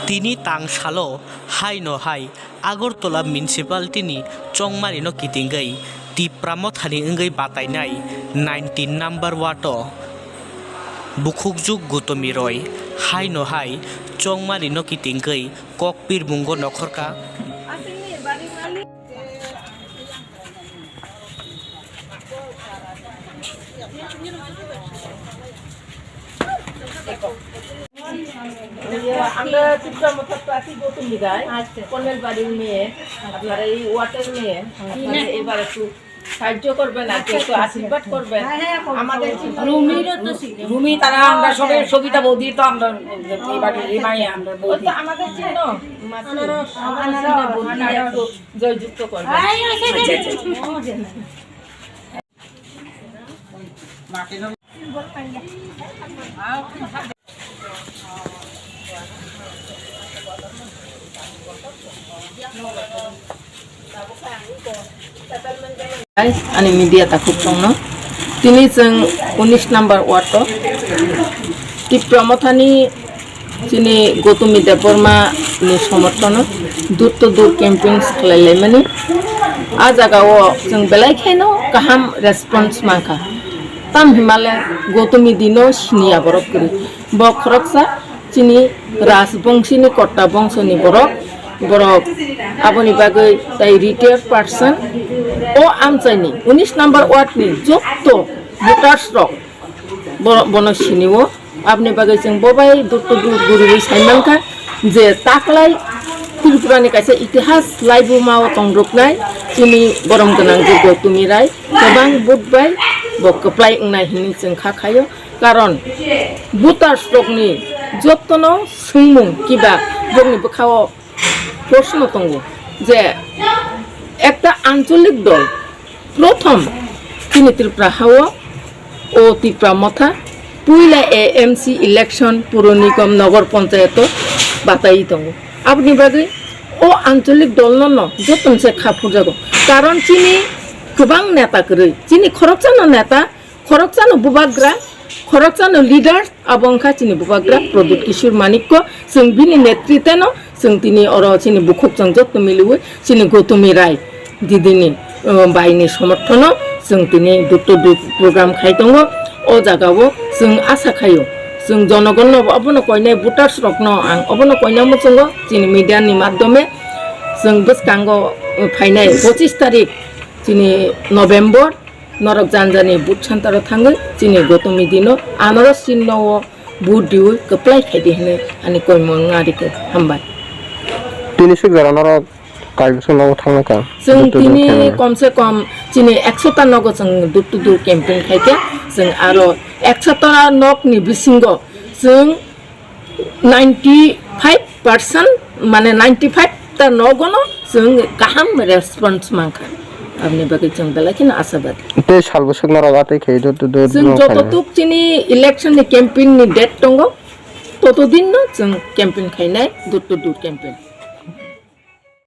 তিনি তাংসালো হাই no hai আগরতলা মিউনিসিপালিটিनि चंमारिनो किथिंगै तिप्रामथानि ओंगै बातायनाय 19 नाम्बार वार्ड बुखुकजुग गौतमी रय हाय no hai चंमारिनो किथिंगै ककपिर मुंगो नखरका আমরা চিত্রমথা প্রাচী গৌতম দিঘায় কর্নেল বাড়ির মেয়ে আপনার এই ওয়াটের মেয়ে এবার একটু সাহায্য করবেন আর একটু আশীর্বাদ করবেন আমাদের রুমি তারা আমরা সবাই সবিতা বৌদি তো আমরা এবারে আমরা বৌদি আমাদের চিহ্ন একটু জয়যুক্ত করবেন आणि media takut tongno tini jeng 19 number ward tipramothani tini Gautami Deborma ni somotono dur to dur campaigns khlailai mani a jaga o jeng belai khaino kaham response mangkha tam himale Gautami dino siniya borok kri bo khoroksa tini rajbongshi ni kotta bongso ni borok aboni bagai tai retired person o amchaini 19 number ward ni jotto voters rok bono siniwo apni bagai jeng bobai dutto guri saimanka je taklai purpurani kaisa itihas laibu mao tongroknai chini borom ganang Gautami rai gobang budbai bo keplai ngnai hini jeng khakhayo karon voters rok ni jottono sungmung kiba bongni bkhao প্রশ্ন তঙ্গ যে একটা আঞ্চলিক দল প্রথম তিনি ত্রিপুরা হাওয়া ও ত্রিপুরা মথা পুইলা AMC election পুর নিগম নগর পঞ্চায়েত বাতাই তঙ্গ আপনি বাদে ও আঞ্চলিক দল নন যতন সে খাফুর যাগো কারণ চিনি গোবাং নেতা করে চিনি খরকচানো নেতা খরকচানো বুবাগ্রা খরকচানো লিডার আবংখা চিনি বুবাগ্রা প্রদীপ কিশোর মানিক্য जों बिनि नेतृत्वेनो जों दिनै अर चिनि बुखुकजों जत्न मिलुवे चिनि गौतमी राय दिदिनि बायनि समर्थन जों दिनै दुट्ट प्रग्राम खायदङ ओ जागाव जों आशा खायो जों जनगण अबनो कयनाय भोटार्स रकनो आं अबनो कयनामो जों चिनि मिडियानि माध्यमे जों बसकांग फायनाय 25 तारिख चिनि नभेम्बर नरक जानजानि बुथ सेन्टाराव थाङो चिनि गौतमी दिनो आनारस चिन्हआव बुथ दिउ कप्लाय खायदि हने अनि कयमन आरिके हामबाय तिनि सुग जारानार कायबसो नगो थांनाका जों तिनि कम से कम चिनि 100 ता नगो जों दुर टु दुर कैम्पेन खायके जों आरो 100 ता नक नि बिसिंग जों 95% माने 95 ता नगनो जों गाहाम रेसपन्स मांखा আপনি বাকি जों बेलाखिन आशाबादी ते सालबसक नरागाते खेदो तो जों जततुक चिनि इलेक्शन नि कैम्पेन नि डेट दङ ततदिन जों कैम्पेन खायनाय दुर टु दुर कैम्पेन